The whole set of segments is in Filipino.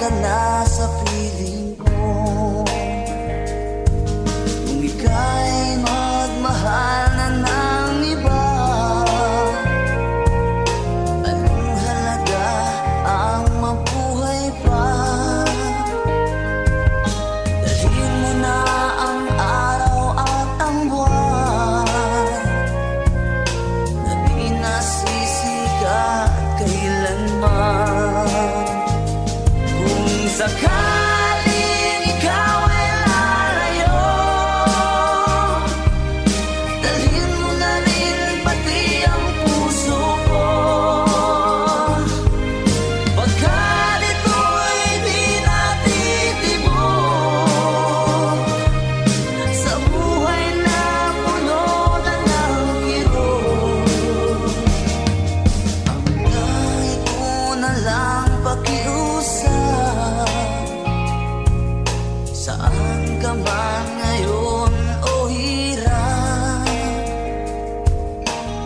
ka na sa piling ko. Kung ika'y magmahal na ng iba, anong halaga ang mabuhay pa? Dalhin mo na ang araw at ang buwan, na di nasisikat kailanman. Kung sakaling ikaw ay lalayo, dalhin mo na rin pati ang puso ko. Pagkat ito'y di natitibok sa buhay na puno na ng kirot. Ang kahit ko na lang pakiusap, saan ka man ngayon o hirap,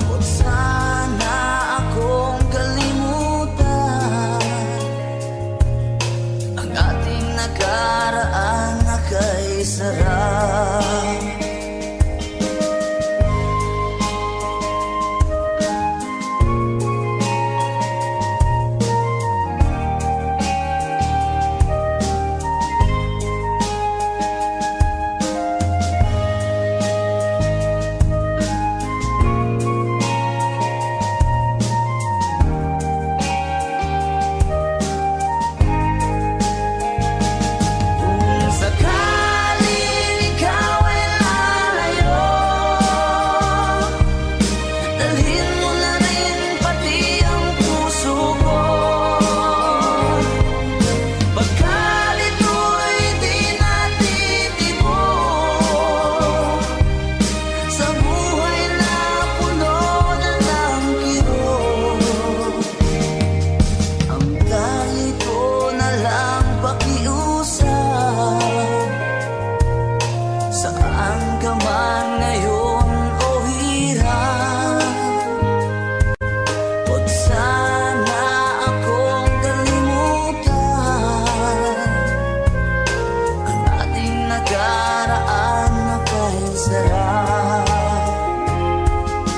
huwag sana akong kalimutan ang ating nakaraan na kay sarap. Kung sakaling ikaw ay lalayo, dalhin mo na rin pati ang puso ko. Pagkat ito'y di natitibok sa buhay na puno na ng kirot. Ang kahit ko na lang pakiusap, saan ka man ngayon o hirap, huwag sana akong kalimutan ang ating nakaraan na kay sarap.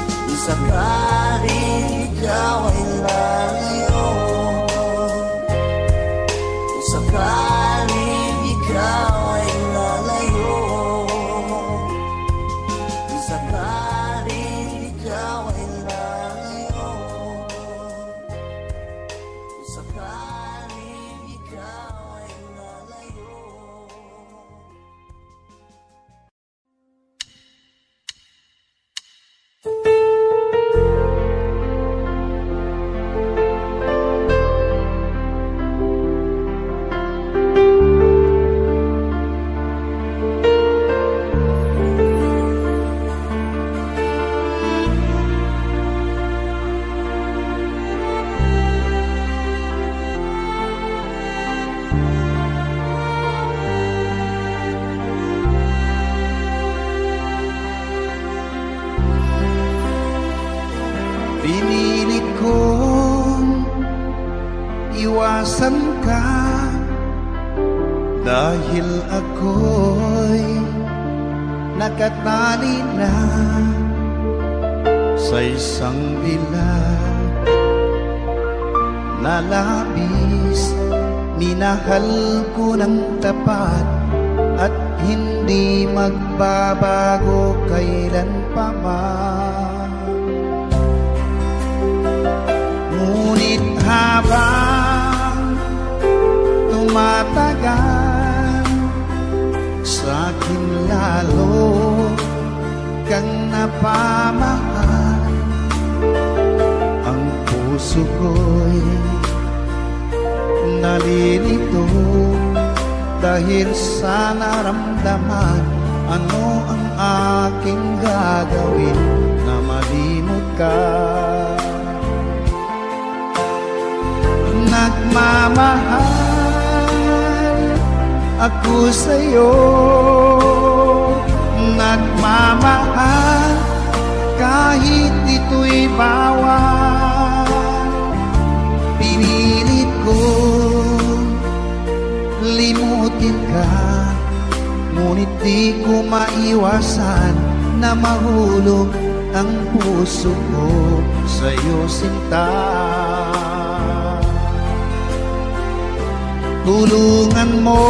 Kung sakaling ikaw ay lalayo, kung sakaling ikaw ay lalayo, kung sakaling ikaw ay lalayo, kung sakaling ikaw ay lalayo. Pinilit kong iwasan ka dahil ako'y nakatali na sa isang dilag na labis. Minahal ko ng tapat at hindi magbabago kailan pa man. Ngunit habang tumatagal, sa'kin lalo kang napamahal. Ang puso ko'y nalilito dahil sa naramdaman. Ano ang aking gagawin na malimot ka? Nagmamahal ako sa'yo, nagmamahal kahit ito'y bawal. Pinilit ko limutin ka. Ngunit di ko maiwasan na mahulog ang puso ko sa'yo, sinta. Tulungan mo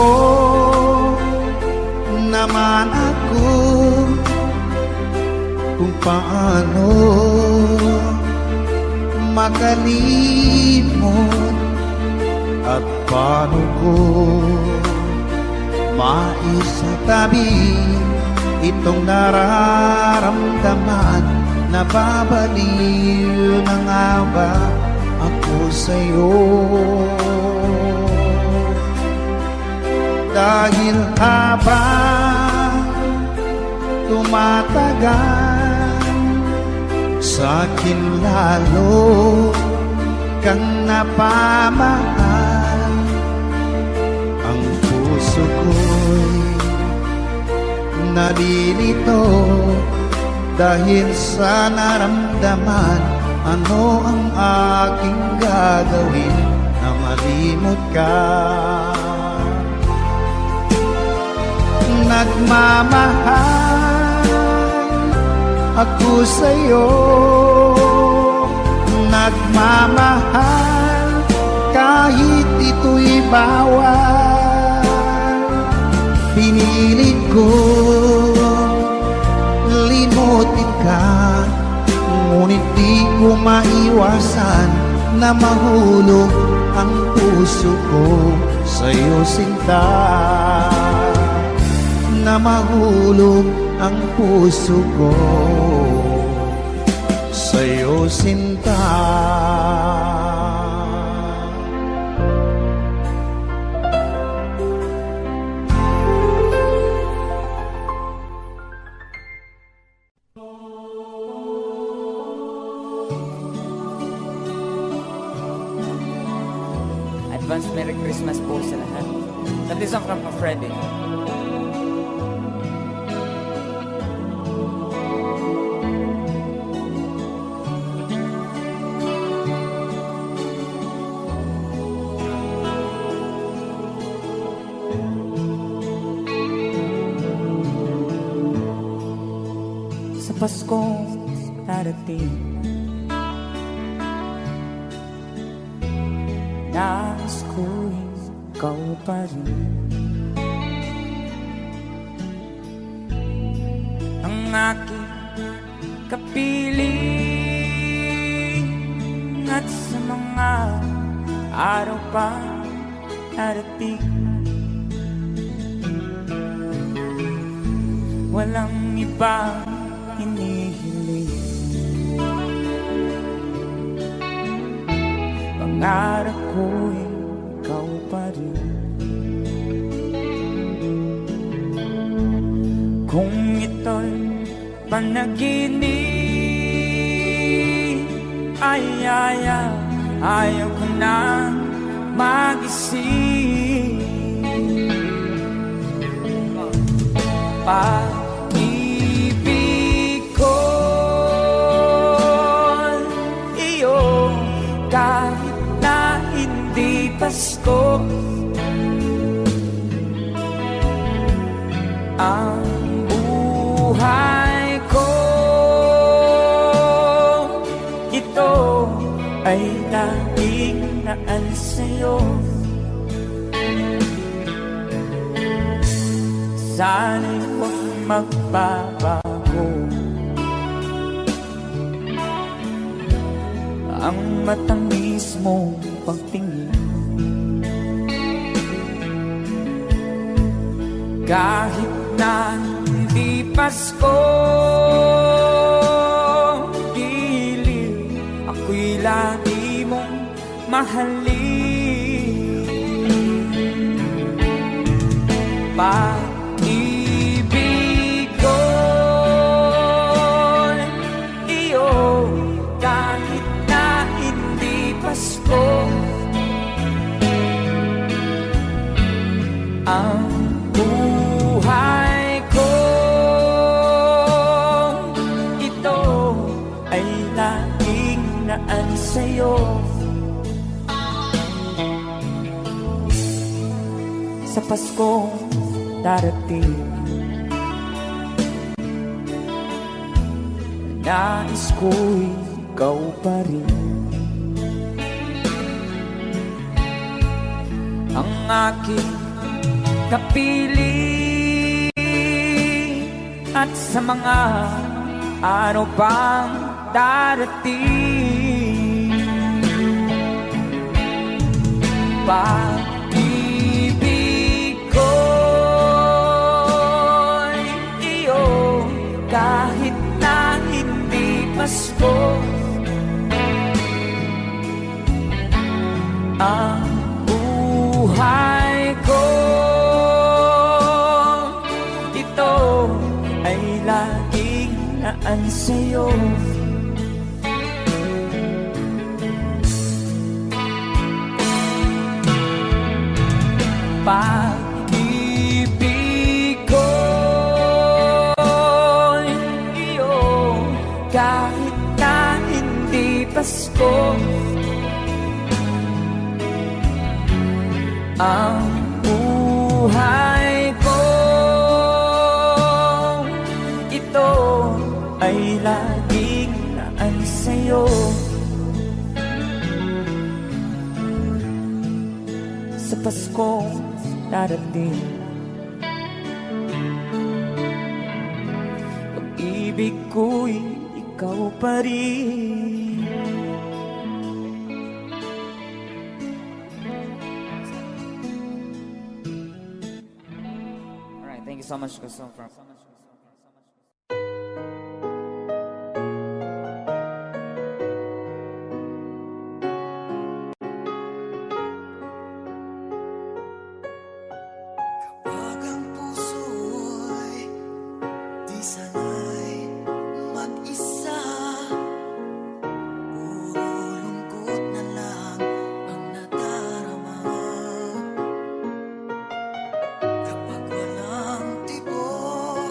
naman ako kung paano makalimot at paano ko maisatabi itong nararamdaman. Nababaliw na nga ba ako sa'yo? Dahil habang tumatagal, sa'kin lalo kang napamahal. Ang puso ko'y nalilito dahil sa naramdaman. Ano ang aking gagawin na malimot ka? Nagmamahal ako sa'yo, nagmamahal kahit ito'y bawal. Pinilit ko limutin ka, ngunit di ko maiwasan na mahulog ang puso ko sa'yo, sinta. Na mahulog ang puso ko sa'yo, sinta. Advance Merry Christmas po sa lahat. That is from Freddy. Sa Paskong darating, nais ko'y ikaw pa rin ang aking kapiling. At sa mga araw pa darating, walang ibang hinihiling. Pangarap ko'y ikaw pa rin. Kung ito'y panaginip, ayaw ko nang magising. Pag-ibig ko'y iyong kahit na hindi Pasko. Ang buhay ko, ito ay laging naan sa'yo. Sana'y huwag magbabago ang matamis mong pagtingin. Kahit na hindi Pasko, giliw ako'y lagi mong mahalin. Pag-ibig ko'y iyo, kahit na hindi Pasko. Ang buhay ko, ito ay laging naan sa'yo. sa Paskong darating. Nais ko'y ikaw pa rin ang aking kapili, at sa mga araw pang darating, pag-ibig ko'y iyo kahit na hindi Pasko. Ang buhay ko, ito ay laging naan sa'yo. Pag-ibig ko'y iyo kahit na hindi Pasko. Ang buhay ko, ito ay laging naan sa'yo. Sa Paskong darating, pag-ibig ko'y ikaw pa rin. Alright, thank you so much, Gusto. Pag ang puso'y di sanay mag-isa, puro lungkot na lang ang nadarama. Kapag walang tibok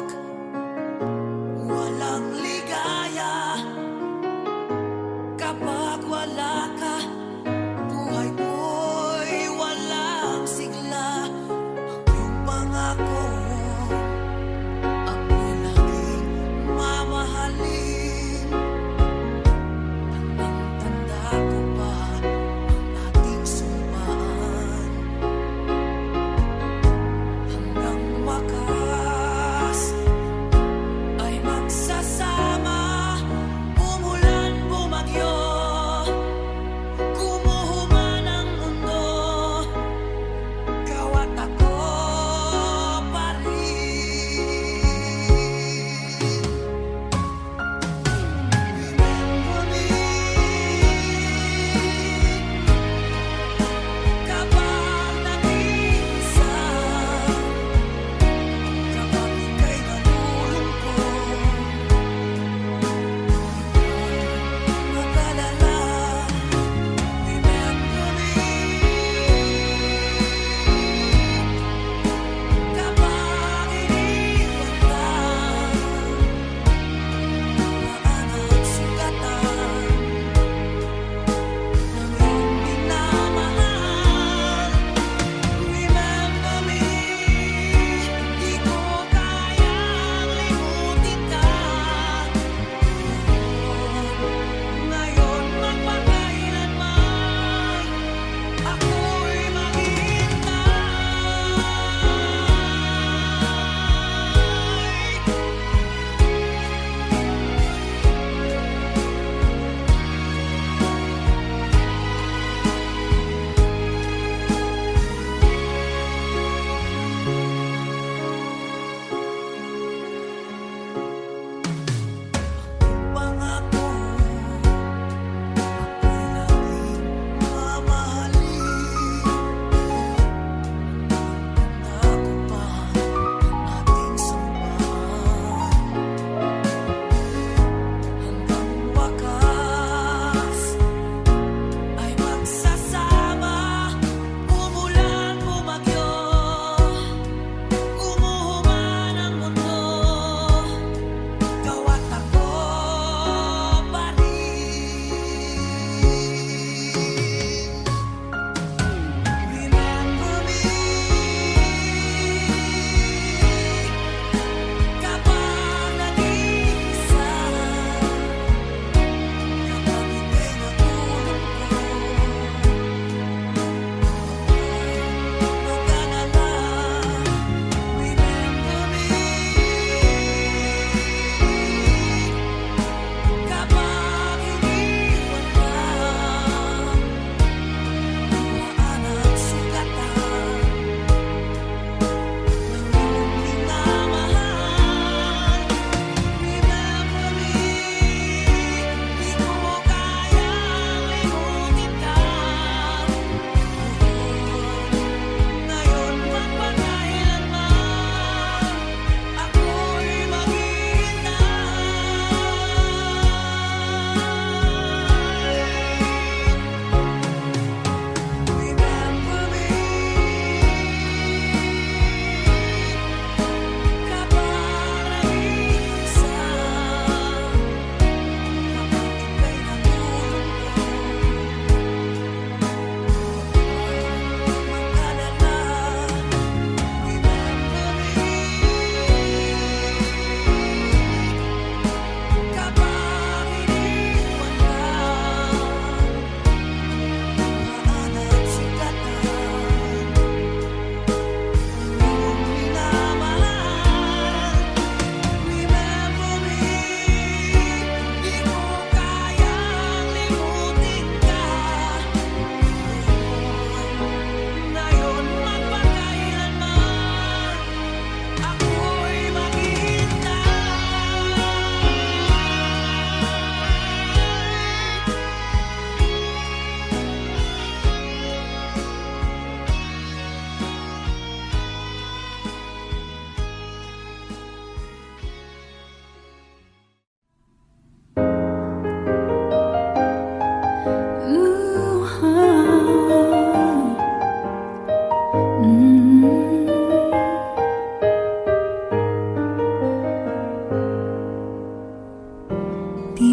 Di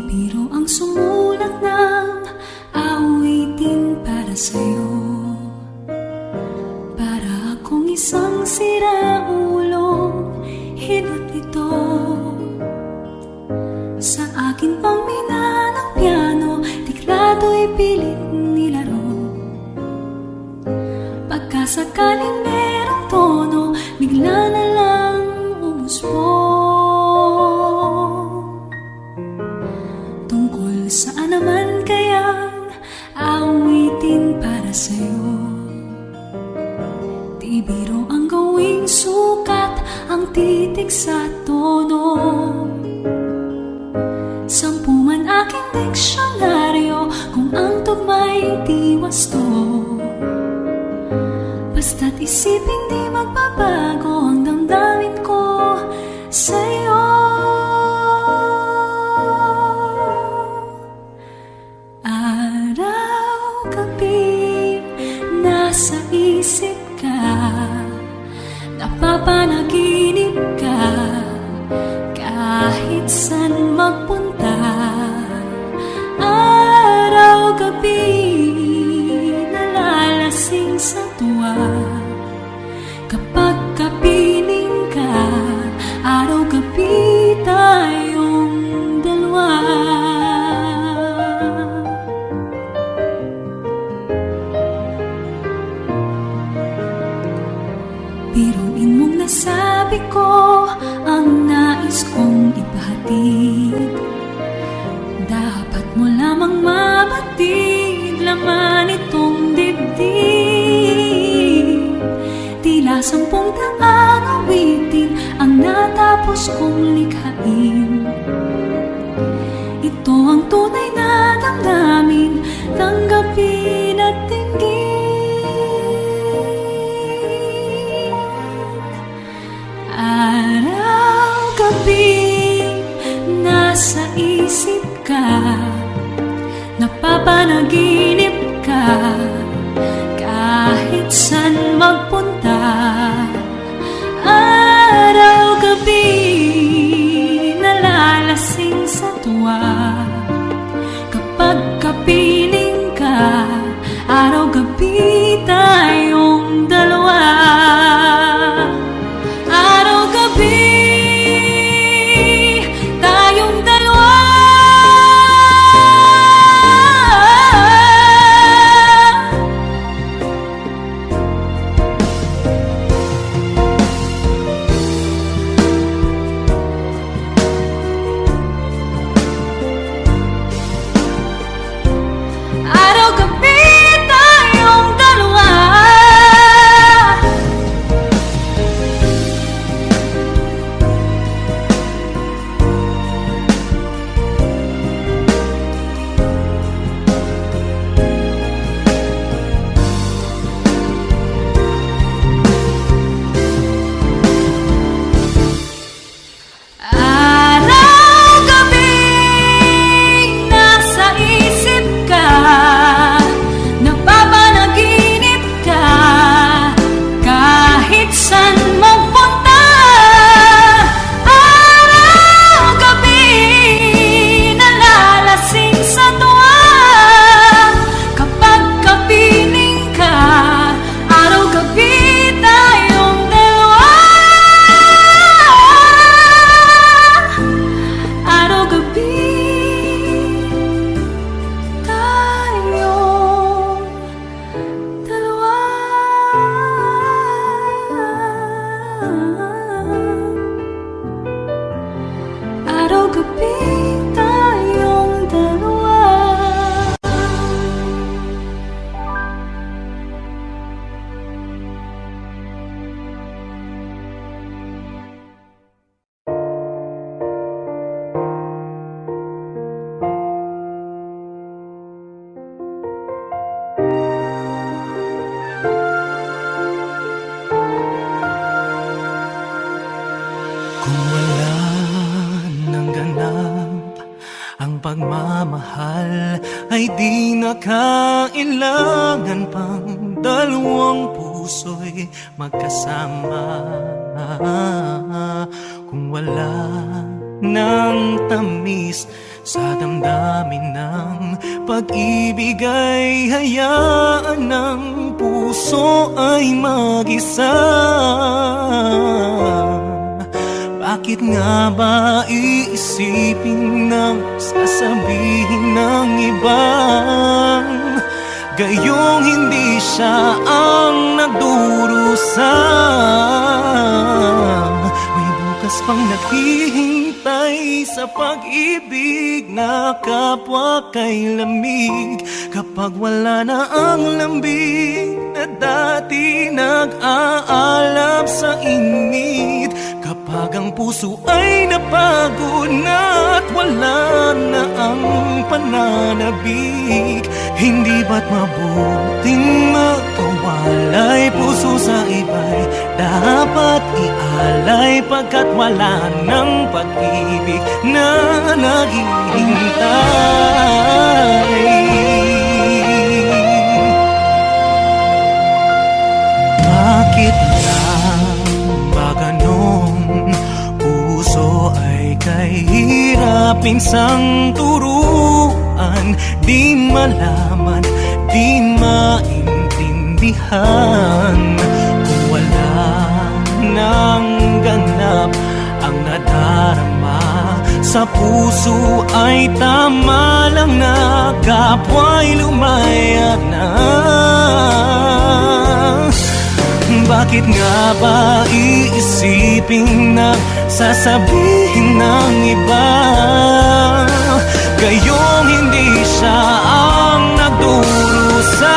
biro ang sumulat ng awitin para sa'yo. Para akong isang siraulong hidot nito. Sa akin pang mina ng piano, tiklado'y pilit nilaro. Pagkasakaling merong tono, bigla na lang umusbong. Tungkol saan naman kayang awitin para sa'yo? Di biro ang gawing sukat, ang titik sa tono. Sampu man aking diksyonaryo, kung ang tugma'y di wasto. Basta't isipin di magbabago ang damdamin ko sa'yo. Araw-gabi nasa isip ka, napapanaginip ka, kahit saan magpunta. Araw-gabi nalalasing sa tuwa, kapag kapiling ka. Araw-gabi tayong dalawa. Biruin mong nasabi ko ang nais kong ipahatid. Dapat mo lamang mabatid, laman itong dibdib. Tila 10 taang awitin ang natapos kong likhain. Ito ang tunay na damdamin, tanggapin at tingin. Araw-gabi nasa isip ka, napapanaginip ka, kahit saan magpunta. Araw-gabi nalalasing sa tuwa, kapag kapiling ka. Araw-gabi tayong dalawa. Araw-gabi tayong dalawa. Araw-gabi tayong dalawa. Araw-gabi nasa isip ka, napapanaginip ka, kahit saan magpunta. Araw-gabi nalalasing sa tuwa, kapag kapiling ka. Araw-gabi tayong dalawa. Araw-gabi tayong dalawa. Araw-gabi tayong dalawa. Kung wala nang ganap ang pagmamahal, ay di na kailangan pang dalawang puso'y puso'y magkasama. Kung wala ng tamis sa damdamin ng pag-ibig, ay hayaan ng puso ay mag-isa. Bakit nga ba iisipin ng sasabihin ng ibang gayong hindi siya ang nagdurusa? May bukas pang naghihintay sa pag-ibig na kapwa kay lamig. Kapag wala na ang lambig na dati nag-aalab sa init, kapag ang puso ay napagod na at wala na ang pananabik, hindi ba't mabuting magkawalay? Puso sa iba'y dapat ialay, pagkat wala ng pag-ibig na naghihintay. Bakit lang ba ganun? Puso ay kahirapin sang turuan, di malaman, di maintindihan. Kung wala nang ganap ang nadarama sa puso, ay tama lang na kapwa'y lumayag na. Bakit nga ba iisipin na sasabihin ng iba gayong hindi siya ang nagdurusa?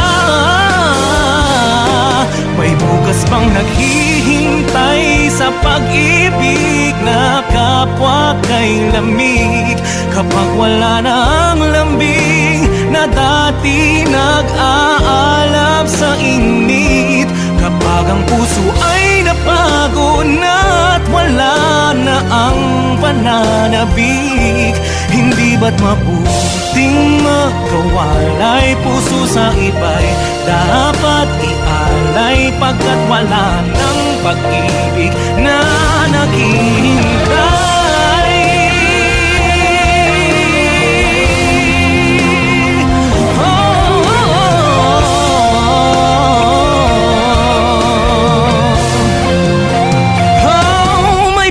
May bukas pang naghihintay sa pag-ibig na kapwa kay lamig. Kapag wala na ang lambing na dati nag-aalab sa init, kapag ang puso ay napagod na at wala na ang pananabik, hindi ba't mabuting magkawalay? Puso sa iba'y dapat ialay, pagkat wala ng pag-ibig na naghihintay.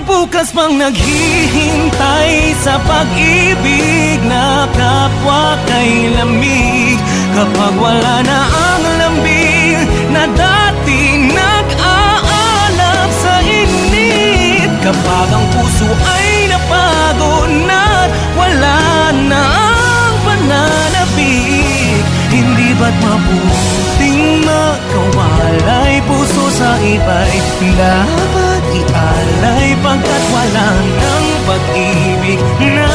Bukas pang naghihintay sa pag-ibig na kapwa kay lamig. Kapag wala na ang lambing na dati nag-aalab sa init, kapag ang puso ay napagod na wala na ang pananabik, hindi ba't mabuting magkawalay? Puso sa iba'y dapat ialay, pagkat wala ng pag-ibig na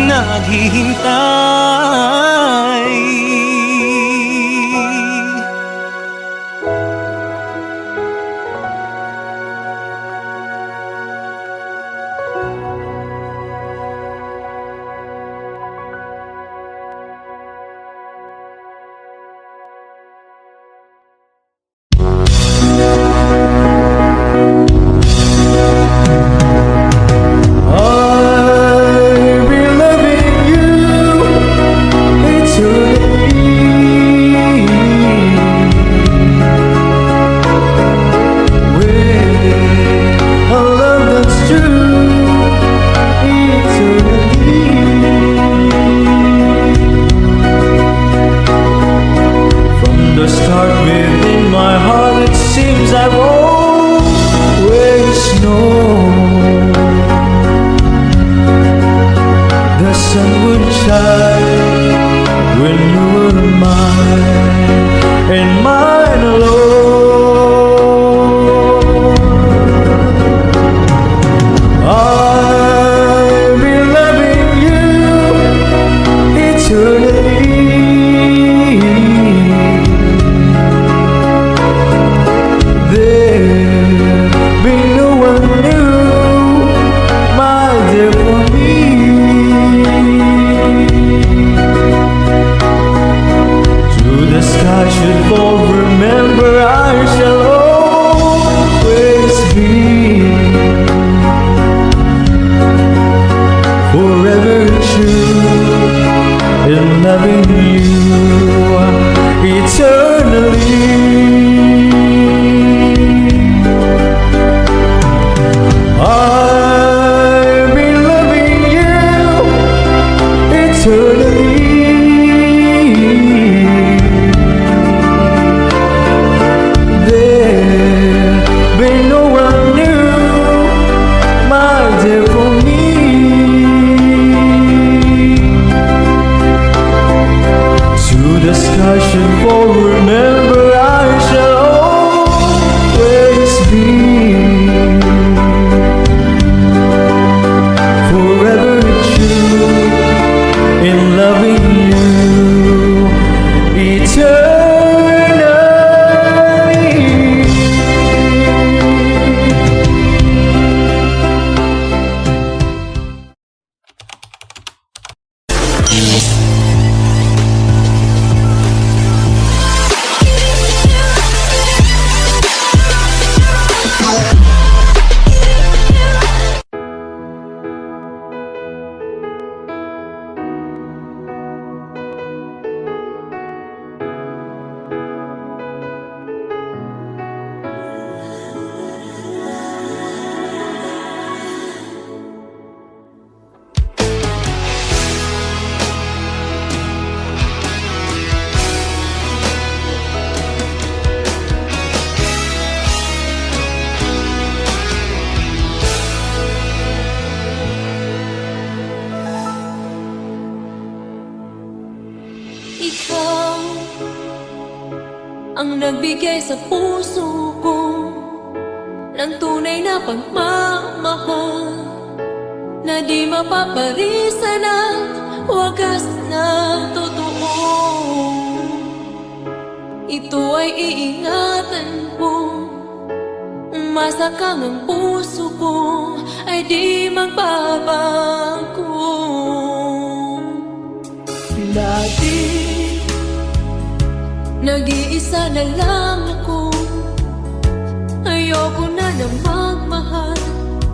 naghihintay. I've been loving you nagbigay sa puso ko ng tunay na pagmamahal na di mapaparisan at wagas na totoo. Ito ay iingatan ko, masakang ang puso ko ay di magbabago. Dati nag-iisa na lang ako, ayoko na magmahal,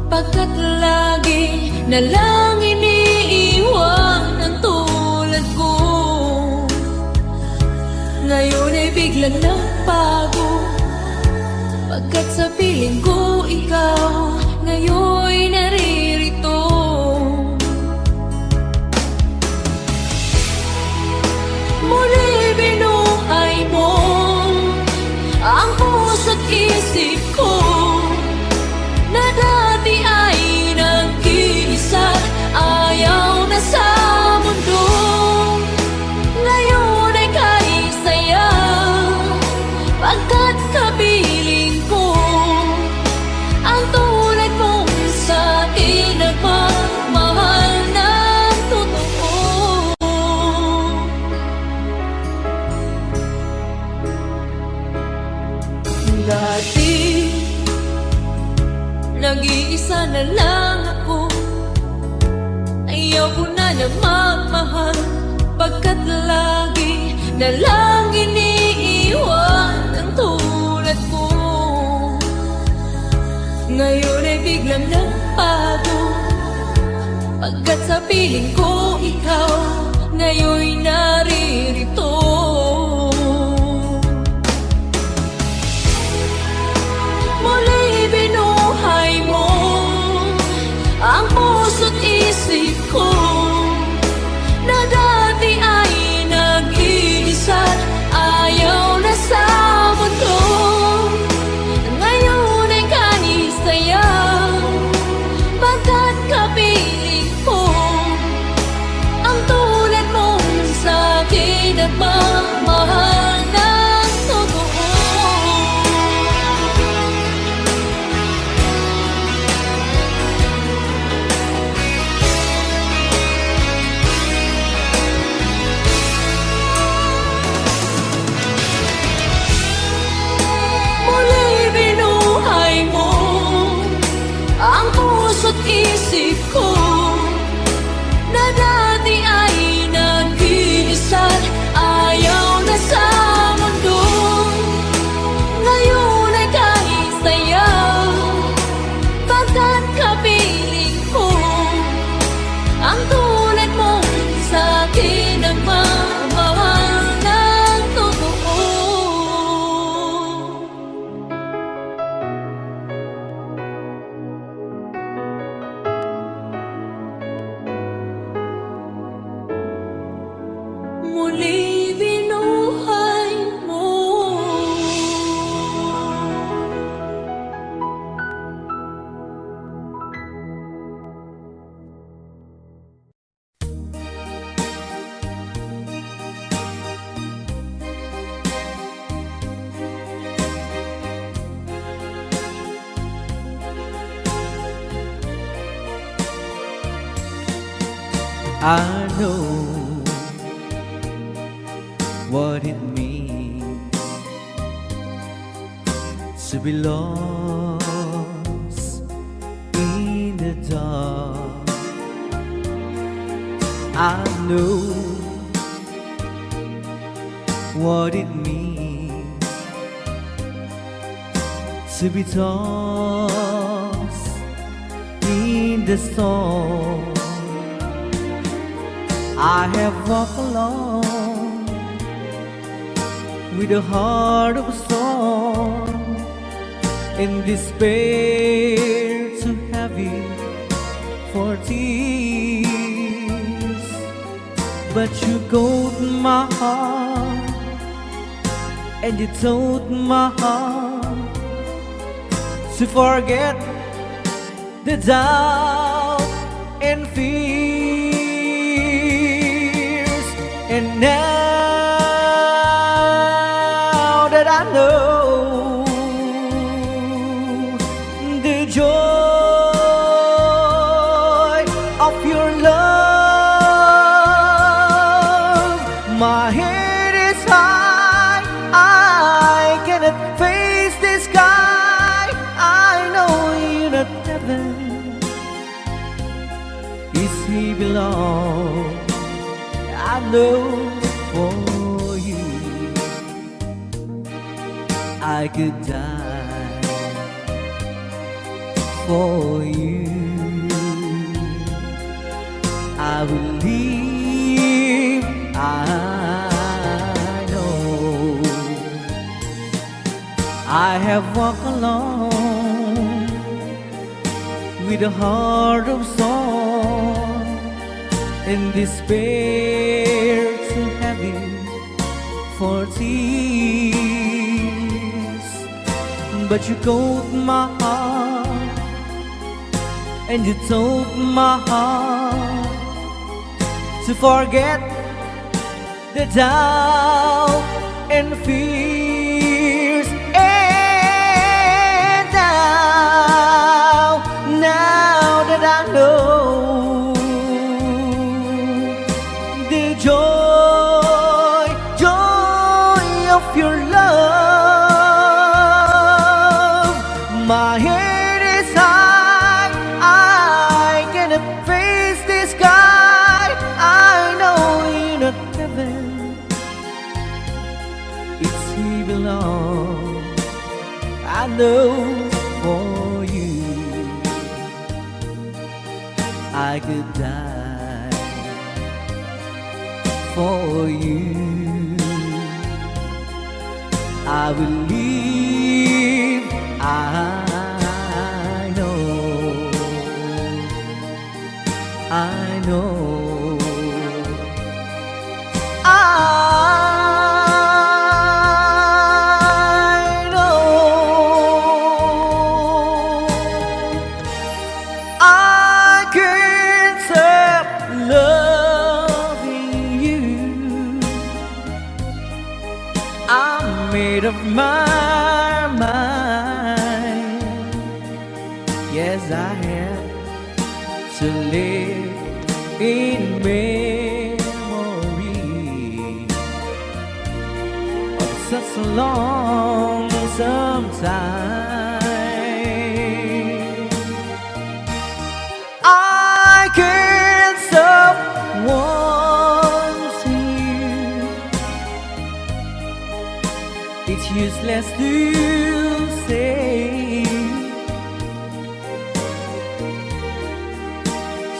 pagkat lagi na lang iniiwan ang tulad ko. Ngayon ay biglang nagbago, pagkat sa piling ko ikaw ngayon naririto. Muli binuhay mo ang puso't isip ko na dati ay nag-iisa't ayaw na sa mundo. Ngayon ay kaisaya, pagkat kapiling ko ang tulad mong sa'kin nagmamahal ng totoo. Dati nag-iisa na lang ako, ayaw ko na magmahal, pagkat lagi na lang iniiwan ang tulad ko. Ngayon ay biglang nagbago, pagkat sa piling ko ikaw ngayon naririto. Muli binuhay mo ang puso't isip ko na dati ay nag-iisa't ayaw na sa mundo. Ngayon ay kanisaya, pagkat kapiling ko ang tulad mong sa'kin nagmamahal ng totoo. Ang puso't isip ko na dati ay nag-iisa't ayaw na sa mundo. Ngayon ay kanisaya, pagkat kapiling ko ang tulad mong sa'kin nagmamahal ng totoo. Muli binuhay mo. I know what it means to be lost in the dark. I know what it means to be tossed in the storm. I have walked alone with a heart of stone, in despair too heavy for tears. But you got my heart, and you told my heart to forget the doubt and fears. And now that I know he belongs. I know for you I could die for you. I believe I know. I have walked alone with a heart of song and despair too heavy for tears. But you called my heart and you told my heart to forget the doubt and fears. And now that I know the joy of your love, my head is high, I cannot face the sky. I know you're not heaven, it's he belongs. I know for you I could die for you. I believe I know. I know. I can't stop loving you. I'm made up my mind. Yes, I have to live in memory of such a lonesome time. I can't stop wanting you. It's useless to say,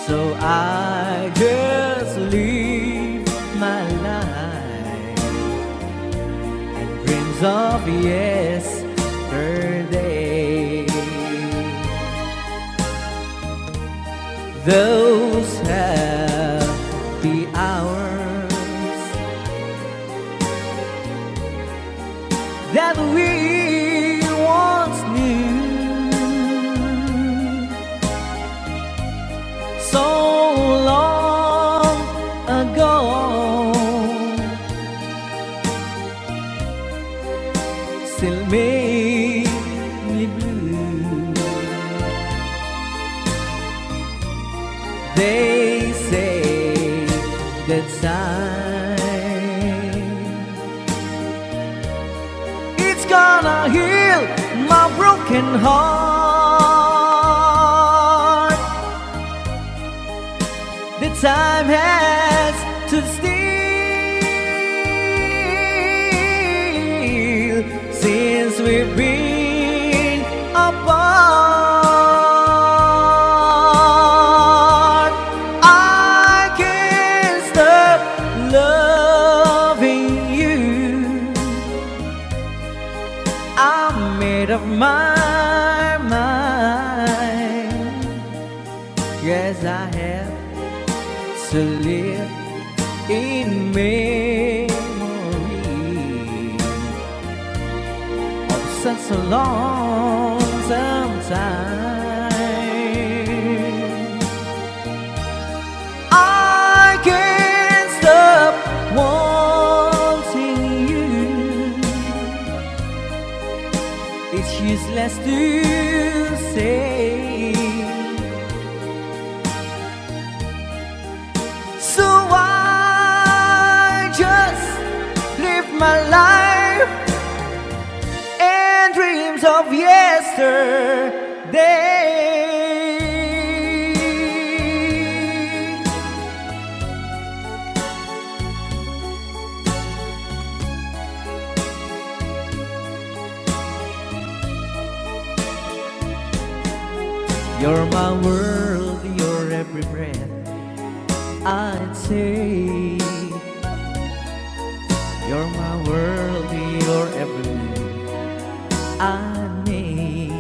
so I just live my life and dreams of yesterday. Those happy hours that we once knew, so long ago, still make me blue. They say that time it's gonna heal my broken heart. The time has to steal since we've been apart. I can't stop loving you. I'm made of my mind. Yes, I have to live in memory of such a lonesome time. I can't stop wanting you. It's useless to say, so I just live my life and dreams of yesterday. You're my world, you're every breath I'd say. You're my world, you're every move I make.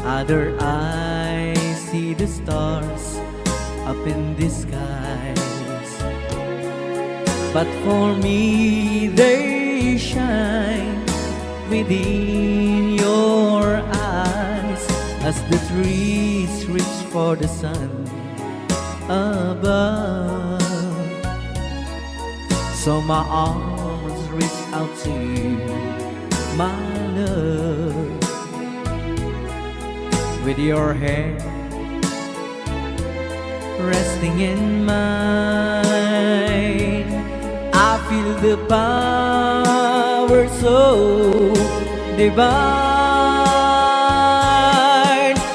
Other eyes see the stars up in the skies, but for me they shine within your eyes as the trees reach for the sun above. So my arms reach out to you, my love. With your hand resting in mine, I feel the power so divine.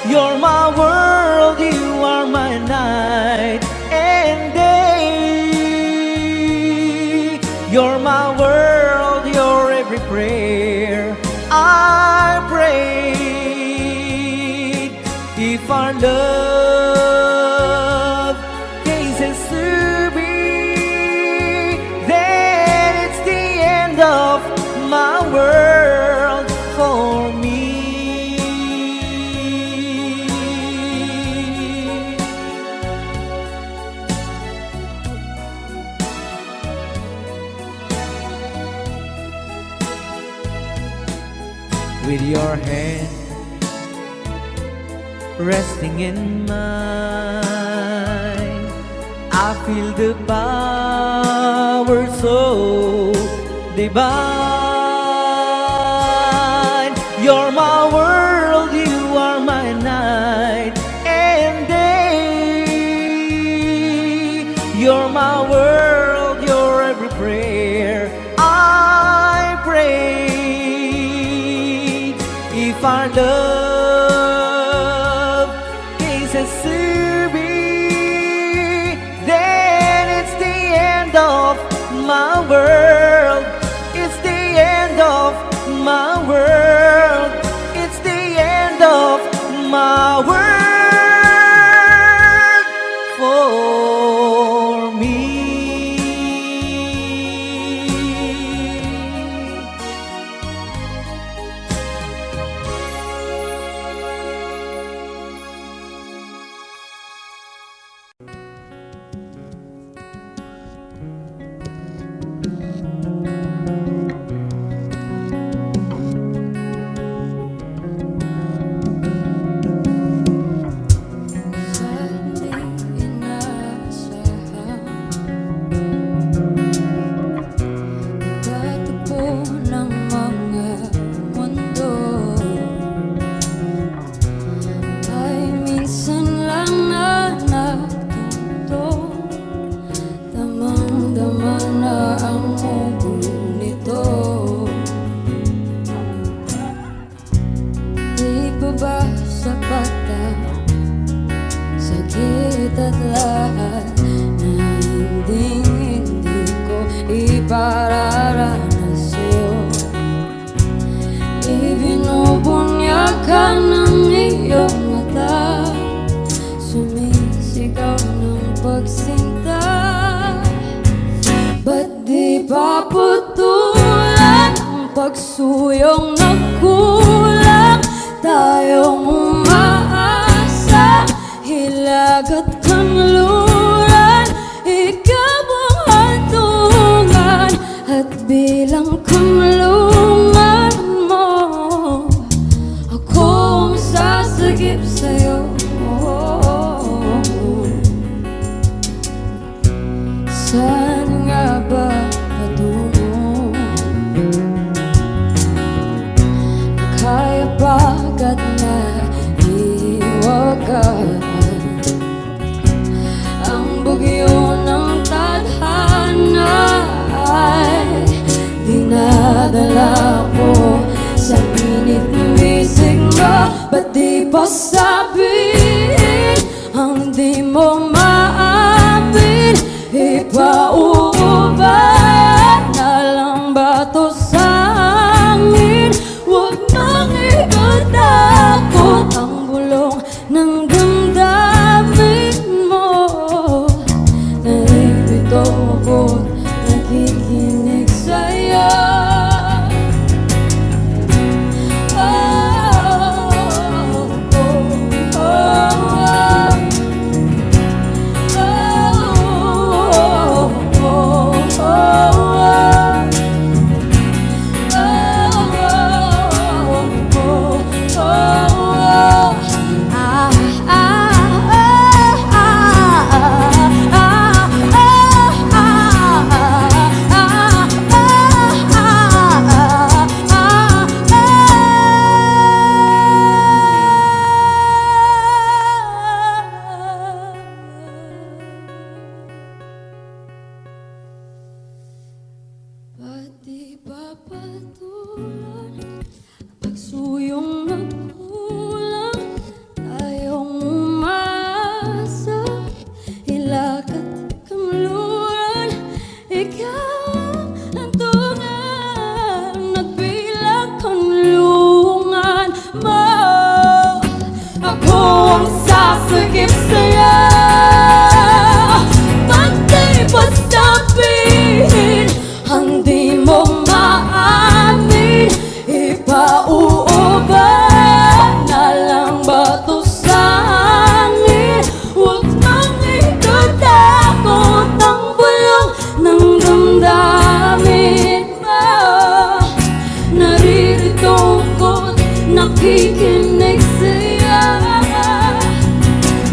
You're my world, you are my night and day. You're my world, you're every prayer I pray. If our love cases to be, then it's the end of my world for me. With your hand resting in mine, I feel the power so divine. You're my world, you are my night and day. You're my world, you're every prayer I pray. If our love cases to be, then it's the end of my world. It's the end of my world. It's the end of my world for me. At lahat na hindi ko ipararanas sa'yo. Ibinubunyakan ng iyong mata, sumisigaw ng pagsinta. Ba't di pa putulan ang pagsuyong nagkulang? Tayong umaasa, hilag at kanluran, ikaw ang hantungan at bilang kamlungan mo, akong sasagip sa'yo. Saan nga ba patungo? Kaya bagat na iwagan ang bugyo ng tadhana ay dinadala ko sa init ng bisig mo. Ba't di pa sabihin ang di mo maamin? Ipauubad na lang ba to sa amin? Huwag nang ikatakot mo. Ako ang sasagip sa'yo. Pag di pa sabihin, ang di mo maamin, ipauuban na lang ba to sa amin? Huwag nang itatakot ang bulong ng damdamin mo. Naririto ko't nakikinig sa'yo.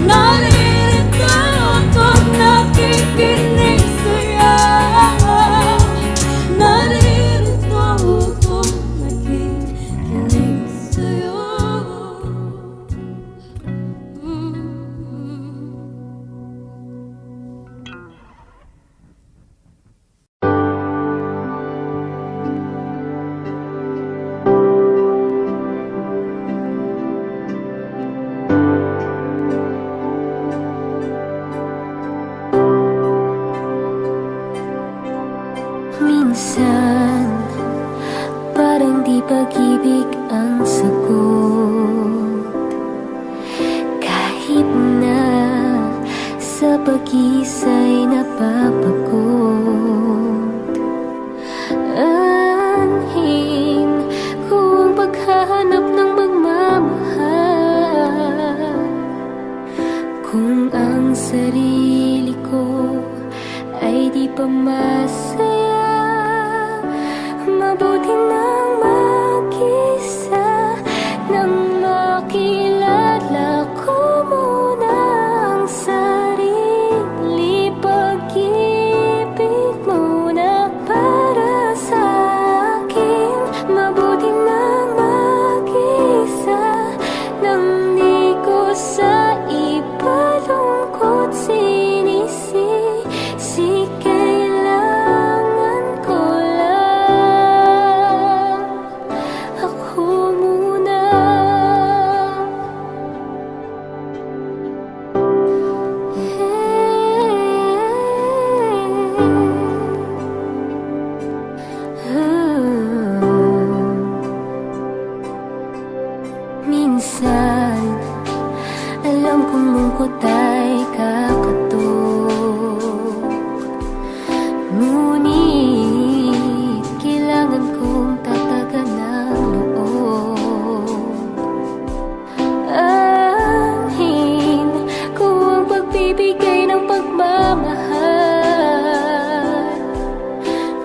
Naririto ko't nakikinig sa'yo. Naririto ko't nakikinig sa'yo. Minsan, parang di pag-ibig ang sagot. Kahit na sa pag-isa'y napapagod. Anhin ko ang paghahanap ng magmamahal. Kung ang sarili ko ay di pa masaya, mabuti nang mag-isa, nang makilala ko muna ang sarili. Pag-ibig muna para sa akin. Mabuti nang mag-isa, nang di ko sa ipalungkot sinisisi. Kailangan ko lang ako muna. Minsan, alam kong lungkot ay kakatok, ngunit kailangan kong tatagan ng loob. Anhin ko ang pagbibigay ng pagmamahal.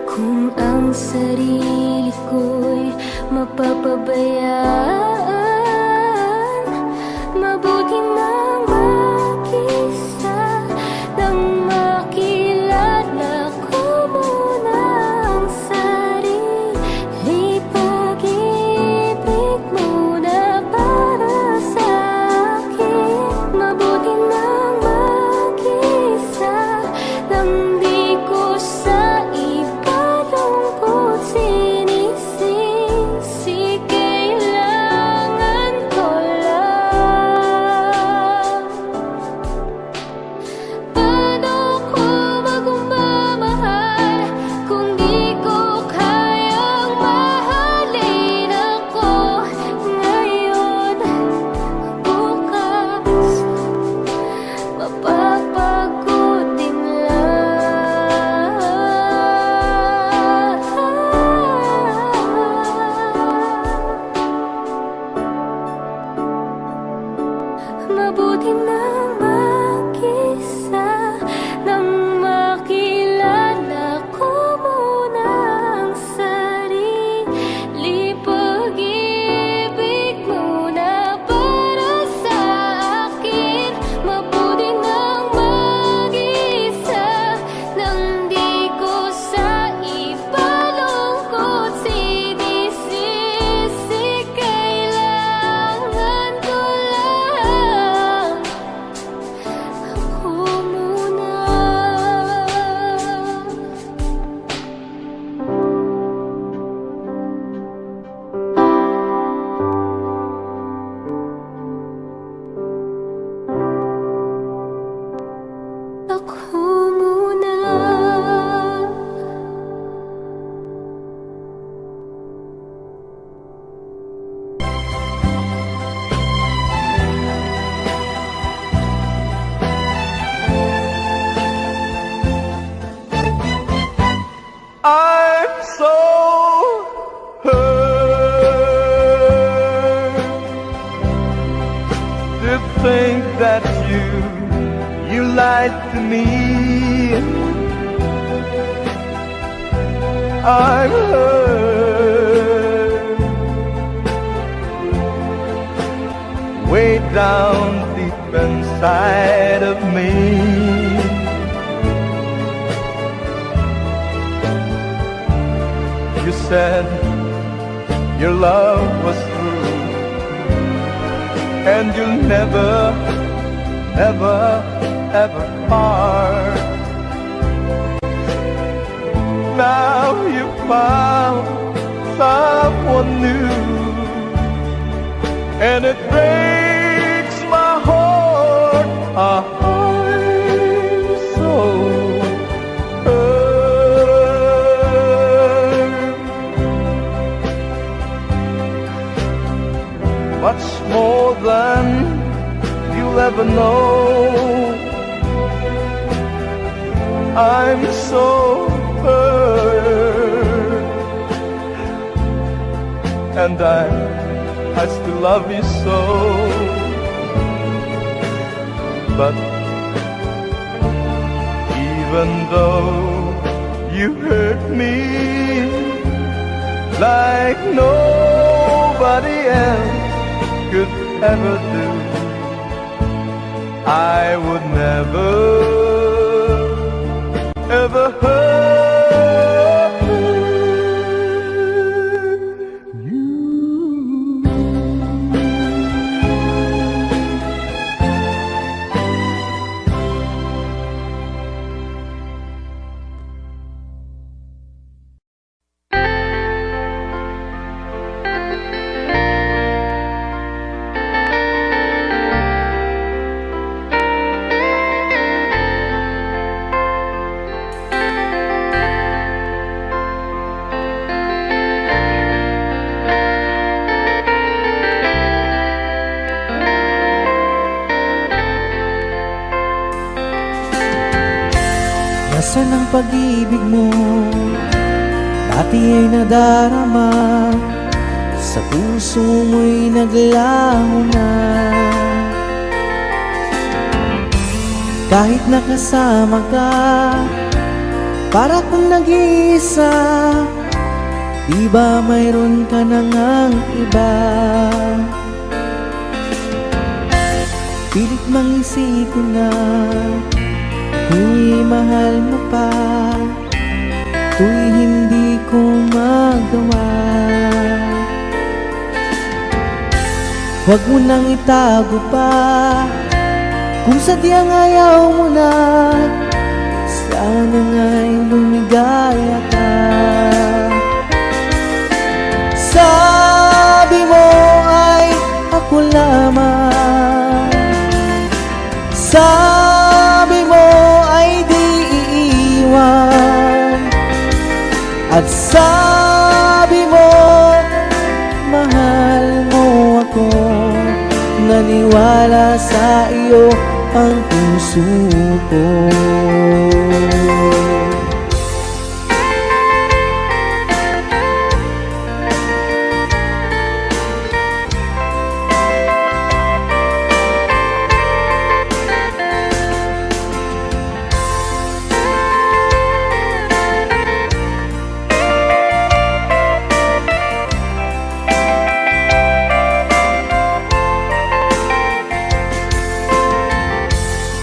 Kung ang sarili ko'y mapapabayaan, mabuti nang mag-isa, nang makilala ko muna ang sarili. Pag-ibig muna para sa akin. Mabuti nang mag-isa, nang di ko sa ipalungkot sinisisi. Kailangan I'm so hurt to think that you lied to me. I'm hurt way down deep inside of me. You said your love was true, and you'll never, ever, ever part. Now you found someone new, and it breaks my heart. I'm so hurt. Much more than you'll ever know. I'm so hurt, and I still love you so. But even though you hurt me like nobody else could ever do, I would never, ever hurt you. Nasaan ang pag-ibig mo? Dati ay nadarama, sa puso mo'y naglaho na. Kahit nakasama ka, para kang nag-iisa. Di ba mayroon ka na ngang iba? Pilit mang isipin na tu'y mahal mo pa, tu'y hindi ko magawa. Huwag mo nang itago pa, kung sadyang ayaw mo na, sana nga'y lumigaya ka. Sabi mo ay ako lamang, sabi mo ay di iiwan, at sabi mo mahal mo ako. Naniwala sa iyo ang puso ko.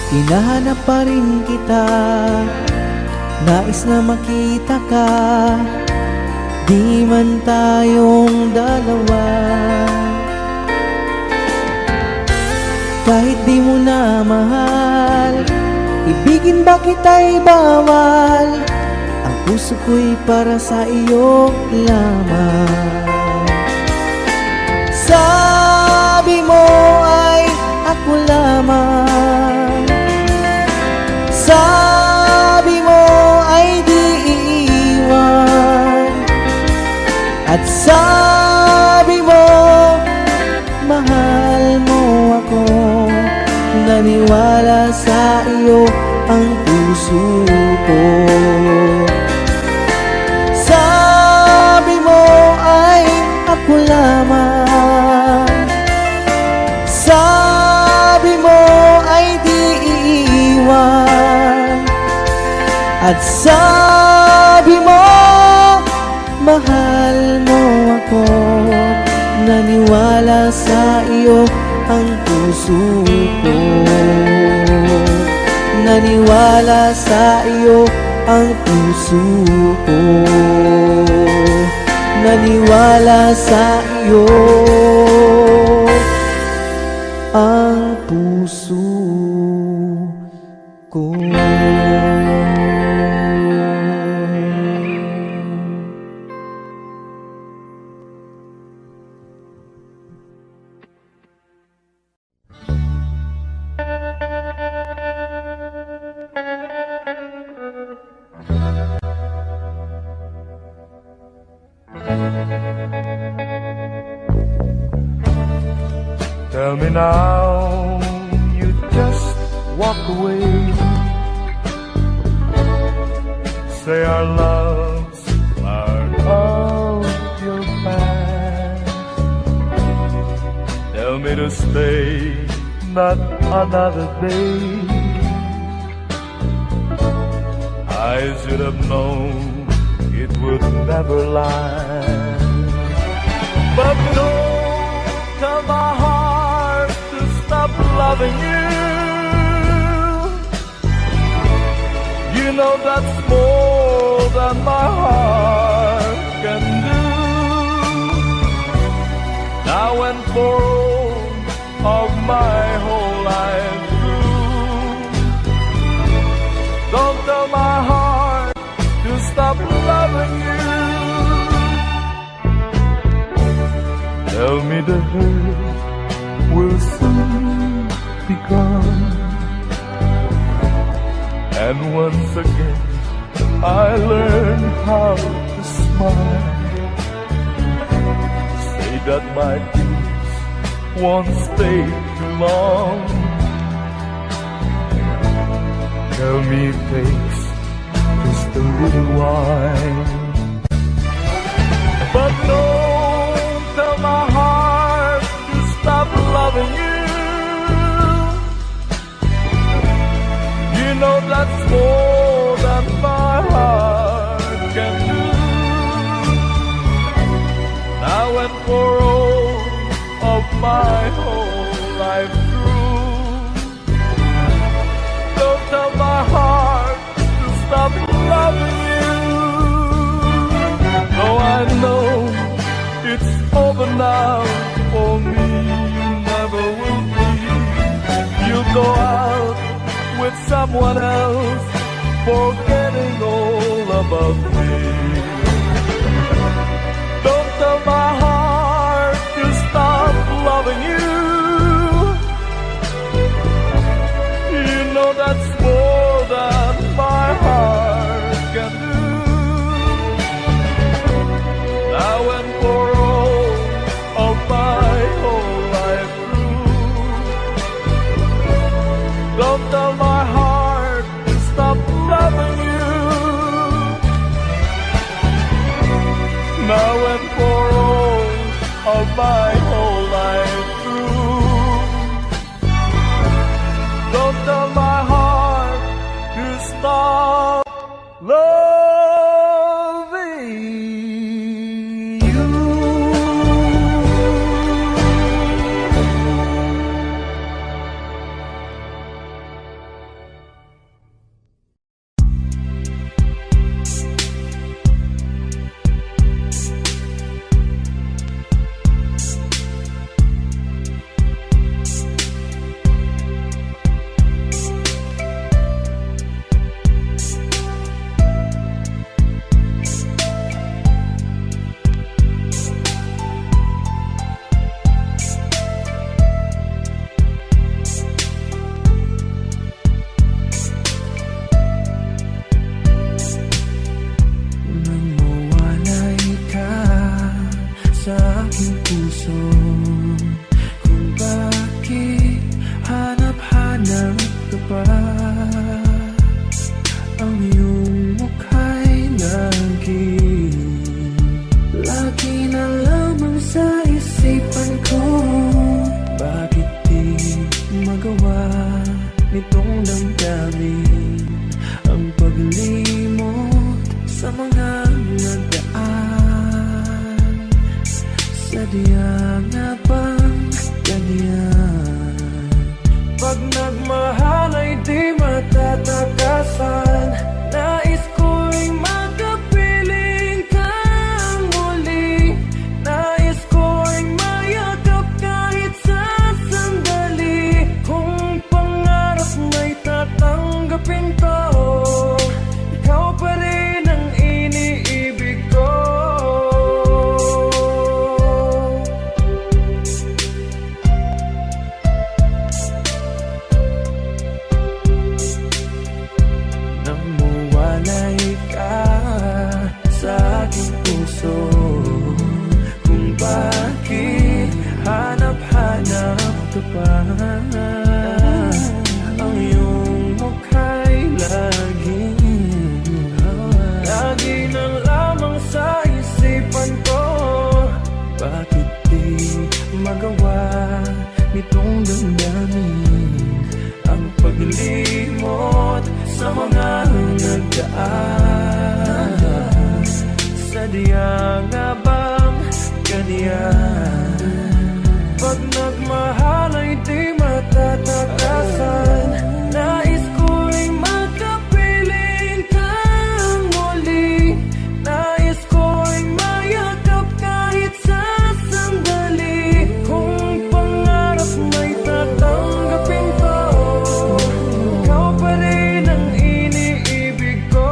Hinahanap pa rin kita, nais na makita ka, di man tayong dalawa. Kahit di mo na mahal, ibigin ba kita'y bawal? Ang puso ko'y para sa iyo lamang. Sabi mo ay ako lamang, sabi mo ay di iiwan, at sabi mo mahal mo ako. Naniwala sa iyo ang puso ko. At sabi mo, mahal mo ako. Naniwala sa iyo ang puso ko. Naniwala sa iyo ang puso ko. Naniwala sa iyo ang puso ko. Tell me now, you just walk away. Say our loves are of your past. Tell me to stay, not another day. I should have known it would never last. But don't tell my heart to stop loving you. You know that's more than my heart can do. Now and for all of my whole life through, don't tell my heart to stop loving you. Tell me the hurt will soon be gone, and once again I learn how to smile. Say that my tears won't stay too long. Tell me it takes just a little while. But don't tell my heart to stop loving you. You know that's more than my heart can do. Now and for all of my whole life through, don't tell my heart to stop loving you. Though I know it's over now for me, you never will be. You'll go out with someone else, forgetting all about me. Don't tell my heart to stop loving you. You know that's more than my heart can do. Now and for all of my whole life through, don't tell my heart to stop loving you. Now and for all of my whole life through, don't tell my heart to stop loving you. Nang mawalay ka sa aking puso, kung bakit hanap-hanap ka pa, ang iyong mukha'y lagi na lamang sa isipan ko. Bakit di magawa nitong damdamin ang pagliw Sadya nga bang ganyan? Pag nagmahal ay di matatakasan. Nais ko'y magkapiling kang muli. Nais ko'y mayakap kahit sa sandali. Kung pangarap may tatanggapin ko, ikaw pa rin ang iniibig ko. Namuwalay ka sa aking puso, kung bakit hanap-hanap ka pa. Ang iyong mukha'y lagi na lamang sa isipan ko. Bakit di magawa nitong damdamin ang paglimot sa mga nagdaan? Sadya nga bang ganyan? Pag nagmahal ay di matatakasan. Nais ko'y magkapiling kang muli. Nais ko'y mayakap kahit sa sandali. Kung pangarap may tatanggapin ko, ikaw pa rin ang iniibig ko.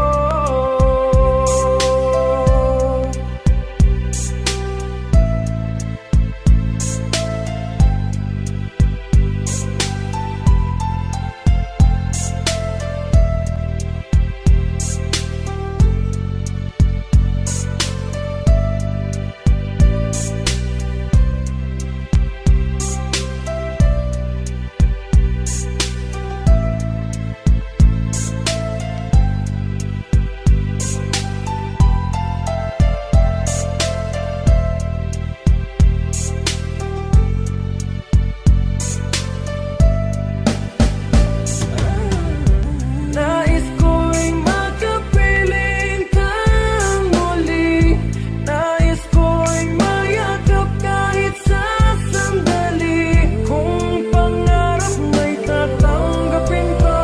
Nais ko'y magkapiling kang muli. Nais ko'y mayakap kahit sa sandali. Kung pangarap may tatanggapin ko,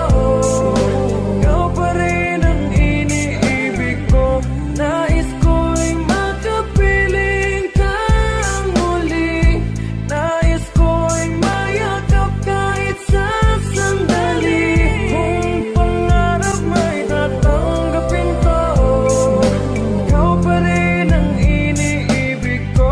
ikaw pa rin ang iniibig ko. Nais ko'y magkapiling kang muli. Nais ko'y mayakap kahit sa sandali. Kung pangarap may tatanggapin ko, ikaw pa rin ang iniibig ko.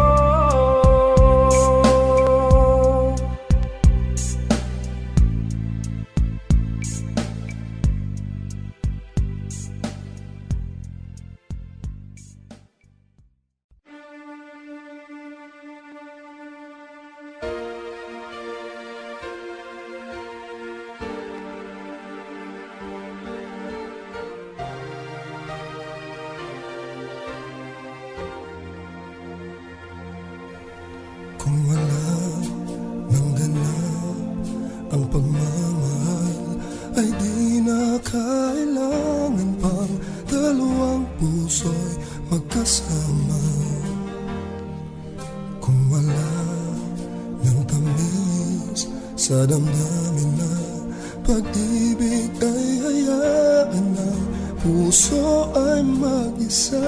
Kung wala nang ganap ang pagmamahal, ay di na kailangan pang dalawang puso'y magkasama. Kung wala nang tamis sa damdamin na pag-ibig, ay hayaan ng puso ay mag-isa.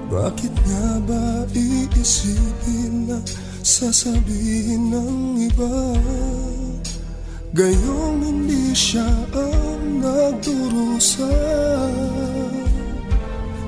Bakit nga ba iisipin na sasabihin ng iba, gayong hindi siya ang nagdurusa?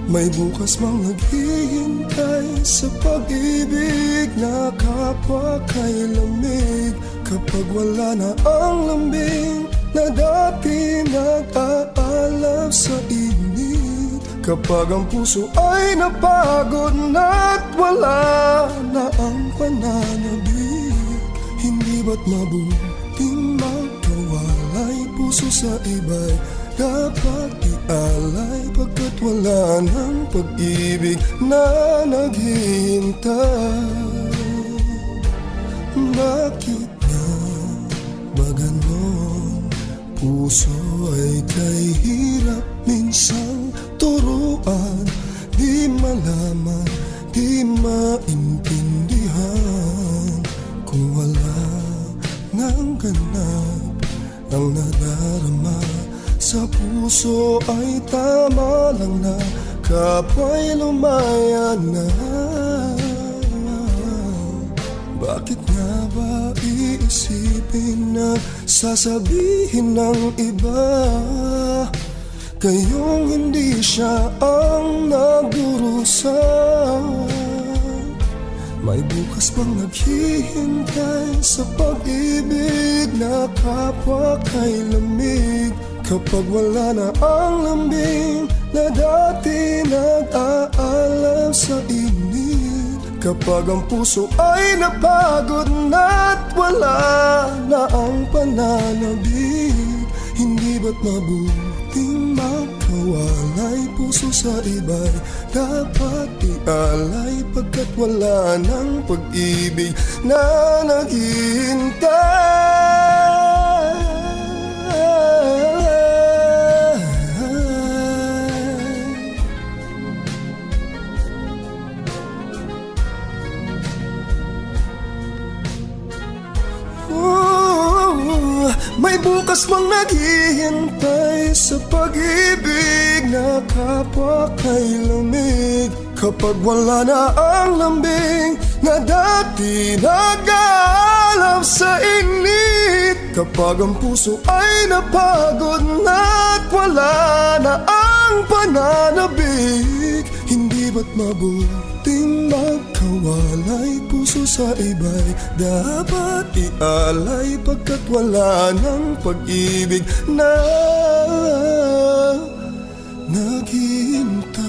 May bukas mang naghihintay sa pag-ibig na kapwa kay lamig. Kapag wala na ang lambing na dati nag-aalab sa init, kapag ang puso ay napagod na't wala na ang pananabik, hindi ba't mabuting magkawalay? Puso sa iba'y dapat ialay, pagkat wala ng pag-ibig na naghihintay. Bakit nga ba ganon? Puso ay kay hirap minsang turuan, di malaman, di puso ay tama lang na kapwa'y lumaya na. Bakit nga ba iisipin na sasabihin ng iba kayong hindi siya ang nagdurusa? May bukas bang naghihintay sa pag-ibig na kapwa kay lamig? Kapag wala na ang lambing na dati nag-aalab sa init. Kapag ang puso ay napagod na't wala na ang pananabik. Hindi ba't mabuting magkawalay? Puso sa iba'y dapat ialay, pagkat wala ng pag-ibig na naghihintay. May bukas mang naghihintay sa pag-ibig na kapwa kay lamig. Kapag wala na ang lambing na dati nag-aalab sa init. Kapag ang puso ay napagod na't wala na ang pananabik. Hindi ba't mabuting magkawalay? Puso sa iba'y dapat ialay, pagkat wala ng pag-ibig na naghihintay.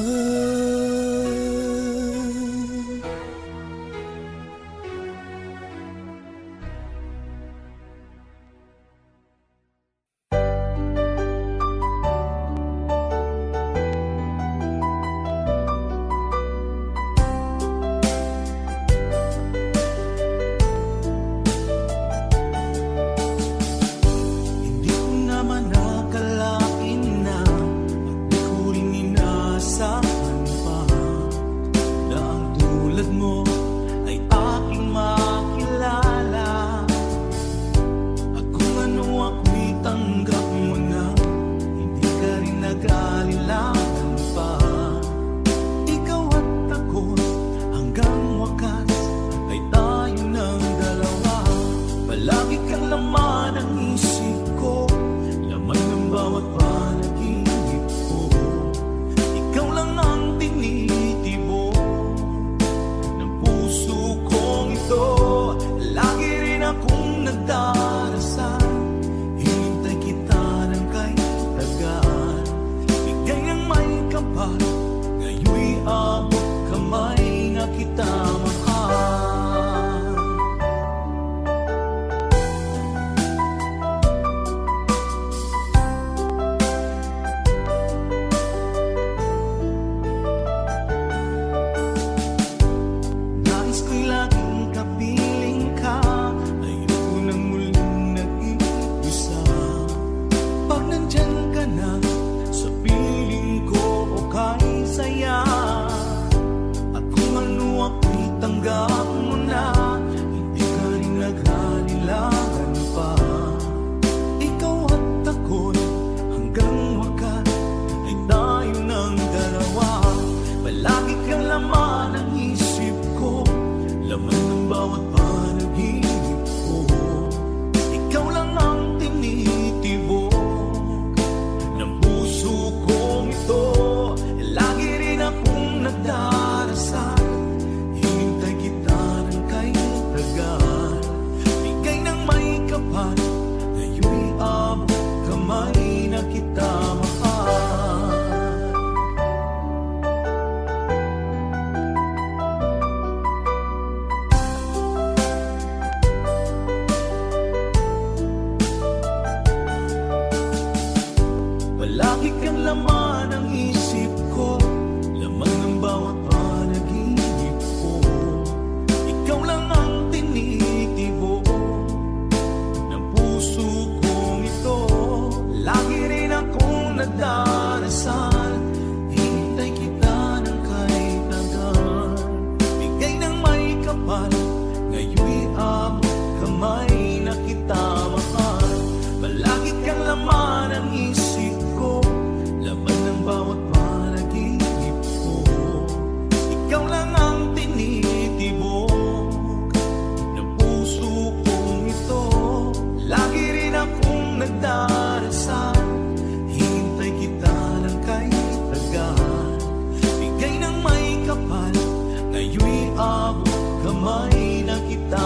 abot kamay na kita